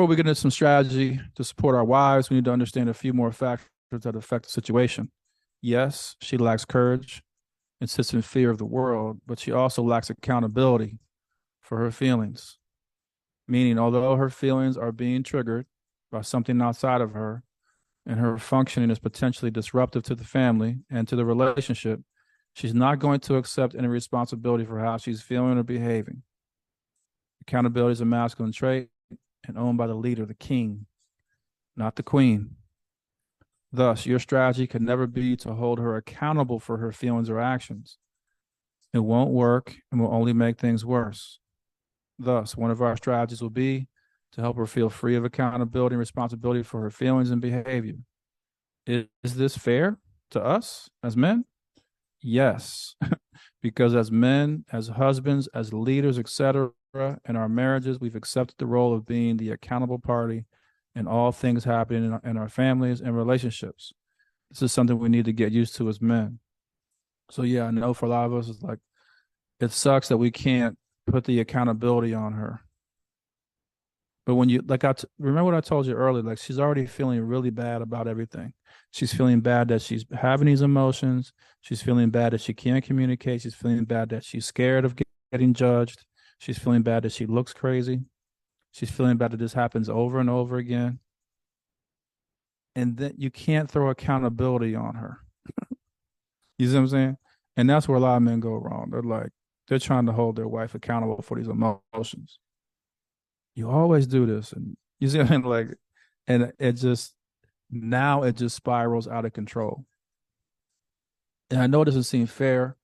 before we get into some strategy to support our wives, we need to understand a few more factors that affect the situation. Yes, she lacks courage and sits in fear of the world, but she also lacks accountability for her feelings. Meaning, although her feelings are being triggered by something outside of her and her functioning is potentially disruptive to the family and to the relationship, she's not going to accept any responsibility for how she's feeling or behaving. Accountability is a masculine trait and owned by the leader, the king, not the queen. Thus, your strategy can never be to hold her accountable for her feelings or actions. It won't work and will only make things worse. Thus, one of our strategies will be to help her feel free of accountability and responsibility for her feelings and behavior. Is this fair to us as men? Yes, because as men, as husbands, as leaders, etc., in our marriages, we've accepted the role of being the accountable party in all things happening in our families and relationships. This is something we need to get used to as men. So yeah, I know for a lot of us, it's like it sucks that we can't put the accountability on her. But when you like, remember what I told you earlier. Like she's already feeling really bad about everything. She's feeling bad that she's having these emotions. She's feeling bad that she can't communicate. She's feeling bad that she's scared of getting judged. She's feeling bad that she looks crazy. She's feeling bad that this happens over and over again. And then you can't throw accountability on her. You see what I'm saying? And that's where a lot of men go wrong. They're trying to hold their wife accountable for these emotions. You always do this, and you see what I mean? Like, and it just now it just spirals out of control. And I know it doesn't seem fair.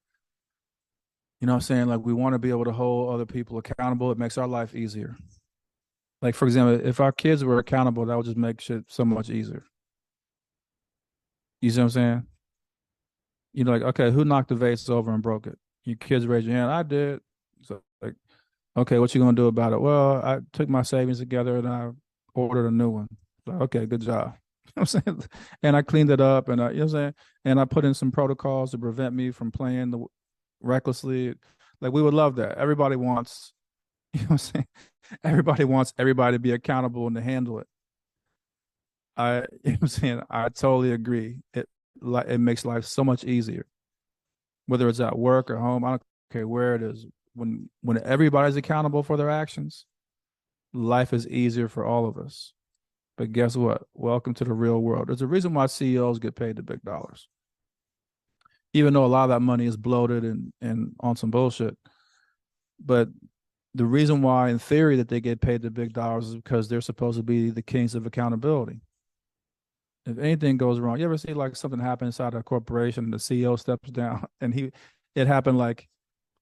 You know what I'm saying? Like we want to be able to hold other people accountable. It makes our life easier. Like, for example, if our kids were accountable, that would just make shit so much easier. You see what I'm saying? You're like, okay, who knocked the vase over and broke it? Your kids raise your hand. I did. So like, okay, what you gonna do about it? Well, I took my savings together and I ordered a new one. Like, okay, good job. You know what I'm saying? And I cleaned it up and you know what I'm saying? And I put in some protocols to prevent me from playing recklessly. Like we would love that. Everybody wants, you know what I'm saying? Everybody wants everybody to be accountable and to handle it. You know what I'm saying? I totally agree. It makes life so much easier, whether it's at work or home. I don't care where it is. When everybody's accountable for their actions, life is easier for all of us. But guess what? Welcome to the real world. There's a reason why CEOs get paid the big dollars, even though a lot of that money is bloated and on some bullshit. But the reason why, in theory, that they get paid the big dollars is because they're supposed to be the kings of accountability. If anything goes wrong, you ever see like something happen inside a corporation and the CEO steps down and it happened like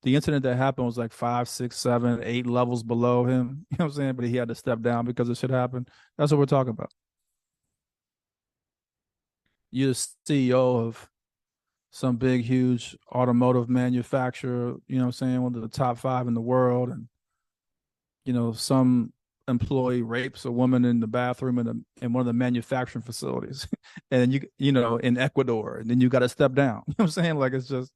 the incident that happened was like 5, 6, 7, 8 levels below him. You know what I'm saying? But he had to step down because it should happen. That's what we're talking about. You're the CEO of some big, huge automotive manufacturer, you know what I'm saying? One of the top five in the world. And, some employee rapes a woman in the bathroom in one of the manufacturing facilities. And in Ecuador, and then you got to step down. You know what I'm saying? Like it's just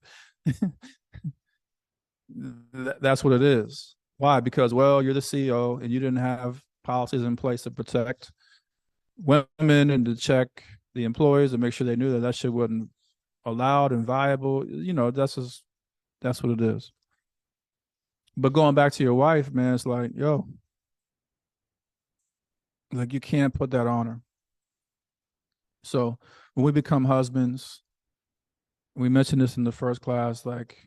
that's what it is. Why? Because well, you're the CEO and you didn't have policies in place to protect women and to check the employees and make sure they knew that shit wasn't allowed and viable. That's what it is. But going back to your wife, man, it's like, yo, like you can't put that on her. So when we become husbands, we mentioned this in the first class, like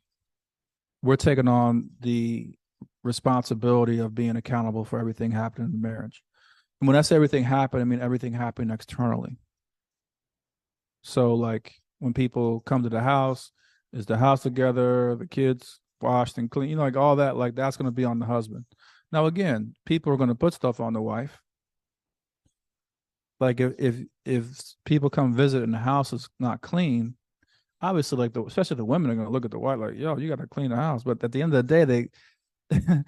we're taking on the responsibility of being accountable for everything happening in the marriage. And when I say everything happened, I mean everything happened externally. So like when people come to the house, is the house together, the kids washed and clean, like all that, like that's going to be on the husband. Now again, people are going to put stuff on the wife. Like if people come visit and the house is not clean, obviously like especially the women are going to look at the wife like, yo, you got to clean the house. But at the end of the day, they're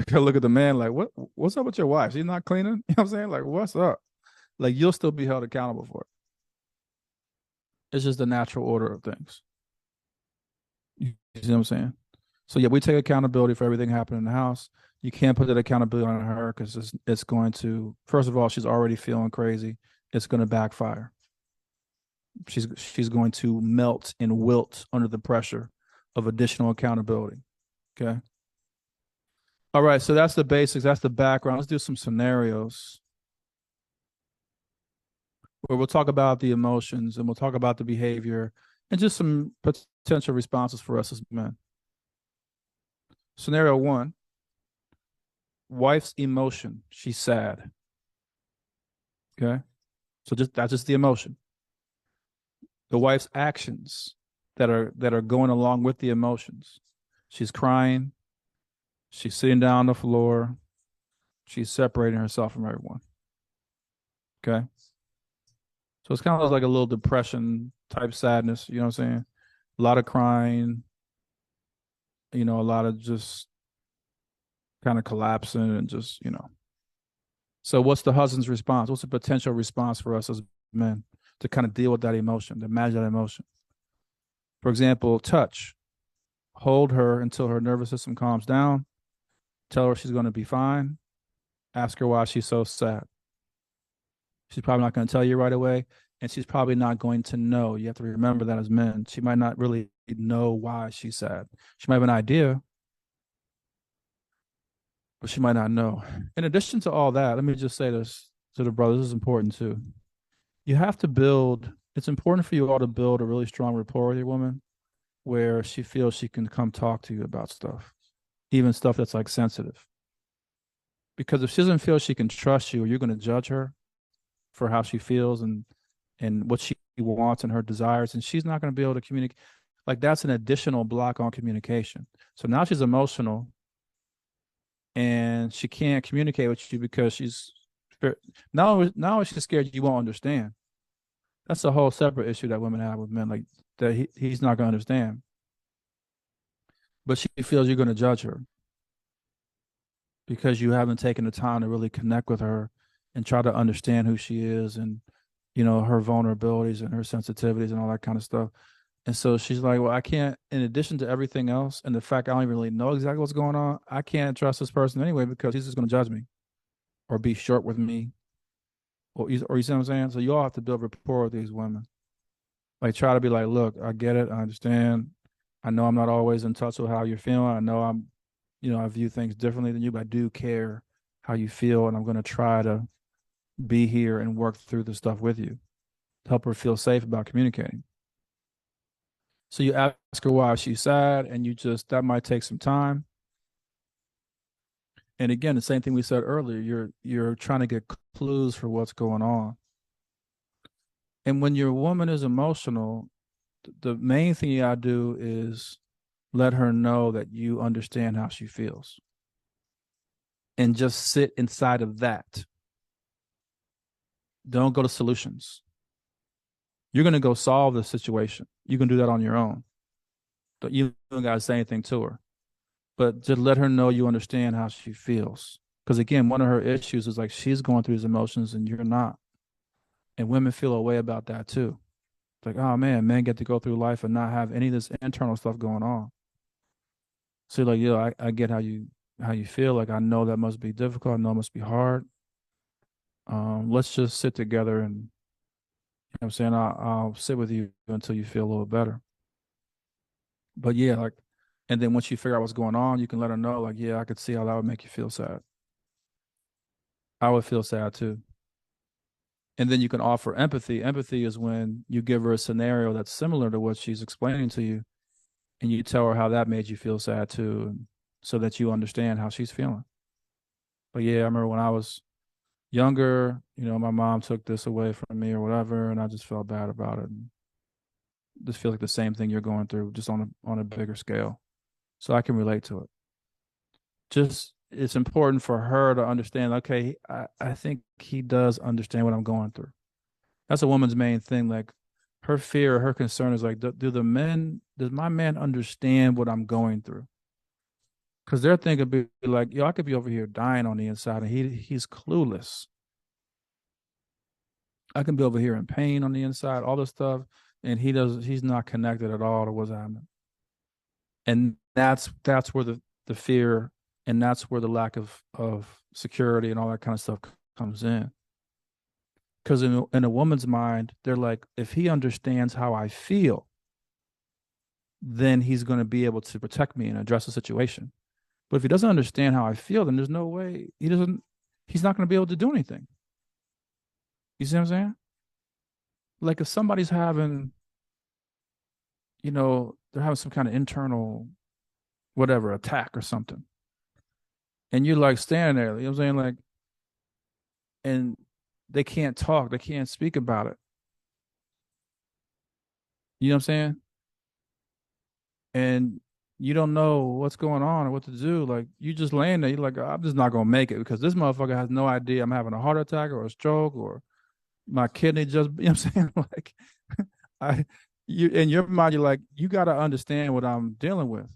gonna look at the man like, what's up with your wife? She's not cleaning. You know what I'm saying? Like, what's up? Like you'll still be held accountable for it. It's just the natural order of things. You see what I'm saying? So yeah, we take accountability for everything happening in the house. You can't put that accountability on her because it's going to, first of all, she's already feeling crazy. It's going to backfire. She's going to melt and wilt under the pressure of additional accountability. Okay. All right. So that's the basics. That's the background. Let's do some scenarios where we'll talk about the emotions and we'll talk about the behavior and just some potential responses for us as men. Scenario one, wife's emotion. She's sad. Okay. So that's just the emotion. The wife's actions that are going along with the emotions. She's crying. She's sitting down on the floor. She's separating herself from everyone. Okay. So it's kind of like a little depression type sadness. You know what I'm saying? A lot of crying, a lot of just kind of collapsing and just, So what's the husband's response? What's the potential response for us as men to kind of deal with that emotion, to manage that emotion? For example, touch. Hold her until her nervous system calms down. Tell her she's going to be fine. Ask her why she's so sad. She's probably not going to tell you right away, and she's probably not going to know. You have to remember that as men. She might not really know why she's sad. She might have an idea, but she might not know. In addition to all that, let me just say this to the brothers. This is important too. You have to build, it's important for you all to build a really strong rapport with your woman where she feels she can come talk to you about stuff, even stuff that's like sensitive. Because if she doesn't feel she can trust you, you're going to judge her for how she feels and what she wants and her desires, and she's not going to be able to communicate. Like that's an additional block on communication. So now she's emotional, and she can't communicate with you because she's now she's scared you won't understand. That's a whole separate issue that women have with men, like that he's not going to understand. But she feels you're going to judge her because you haven't taken the time to really connect with her and try to understand who she is and her vulnerabilities and her sensitivities and all that kind of stuff. And so she's like, well, I can't, in addition to everything else and the fact I don't even really know exactly what's going on, I can't trust this person anyway because he's just going to judge me or be short with me. Or you see what I'm saying? So you all have to build rapport with these women. Like try to be like, look, I get it. I understand. I know I'm not always in touch with how you're feeling. I know I view things differently than you, but I do care how you feel. And I'm going to try to be here and work through the stuff with you to help her feel safe about communicating. So you ask her why she's sad, and that might take some time. And again, the same thing we said earlier, you're trying to get clues for what's going on. And when your woman is emotional, the main thing you gotta do is let her know that you understand how she feels. And just sit inside of that. Don't go to solutions. You're gonna go solve the situation. You can do that on your own. You don't gotta say anything to her. But just let her know you understand how she feels. Because again, one of her issues is like she's going through these emotions and you're not. And women feel a way about that too. It's like, oh man, men get to go through life and not have any of this internal stuff going on. So you're like, yeah, I get how you feel. Like I know that must be difficult. I know it must be hard. Let's just sit together and what I'm saying, I'll sit with you until you feel a little better. But yeah, like, and then once you figure out what's going on, you can let her know, like, yeah, I could see how that would make you feel sad. I would feel sad too. And then you can offer empathy. Empathy is when you give her a scenario that's similar to what she's explaining to you, and you tell her how that made you feel sad too, so that you understand how she's feeling. But yeah, I remember when I was younger, my mom took this away from me or whatever, and I just felt bad about it. And just feel like the same thing you're going through, just on a bigger scale. So I can relate to it. Just it's important for her to understand, okay, I think he does understand what I'm going through. That's a woman's main thing. Like her fear, her concern is like, does my man understand what I'm going through? Because their thing could be like, yo, I could be over here dying on the inside and he's clueless. I can be over here in pain on the inside, all this stuff, and he's not connected at all to what's happening. And that's where the fear And that's where the lack of security and all that kind of stuff comes in. Because in a woman's mind, they're like, if he understands how I feel, then he's going to be able to protect me and address the situation. But if he doesn't understand how I feel, then there's no way he's not going to be able to do anything. You see what I'm saying? Like if somebody's having, they're having some kind of internal, whatever, attack or something, and you're like standing there, you know what I'm saying? Like, and they can't talk, they can't speak about it. You know what I'm saying? And you don't know what's going on or what to do. Like you just laying there, you're like, I'm just not gonna make it because this motherfucker has no idea I'm having a heart attack or a stroke or my kidney just, you know what I'm saying? Like I you in your mind, you're like, you gotta understand what I'm dealing with.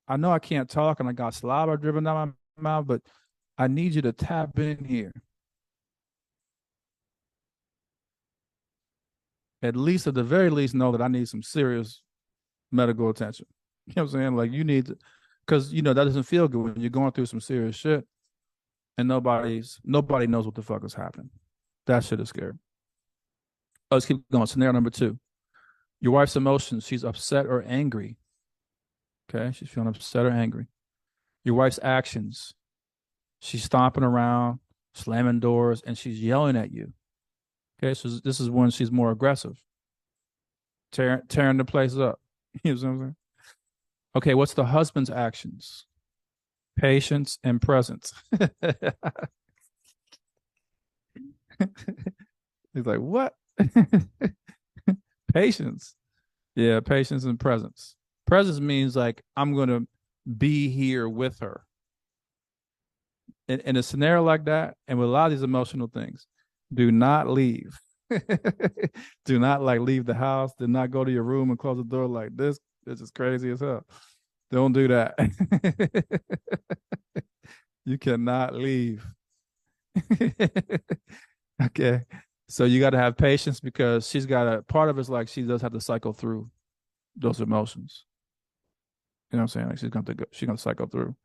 I know I can't talk and I got saliva dripping down my mouth, but I need you to tap in here. At least, at the very least, know that I need some serious medical attention. You know what I'm saying? Like you need to, because that doesn't feel good when you're going through some serious shit and nobody knows what the fuck is happening. That shit is scary. Oh, let's keep going. Scenario number two. Your wife's emotions, she's upset or angry. Okay, she's feeling upset or angry. Your wife's actions, she's stomping around, slamming doors, and she's yelling at you. Okay, so this is when she's more aggressive, tearing the place up. You know what I'm saying? Okay, what's the husband's actions? Patience and presence. He's like, what? Patience. Yeah, patience and presence. Presence means like I'm gonna be here with her. In a scenario like that, and with a lot of these emotional things, do not leave. Do not like leave the house. Do not go to your room and close the door like this. This is crazy as hell. Don't do that. You cannot leave. Okay. So you got to have patience because she's got a part of it's like she does have to cycle through those emotions. You know what I'm saying? Like she's gonna cycle through.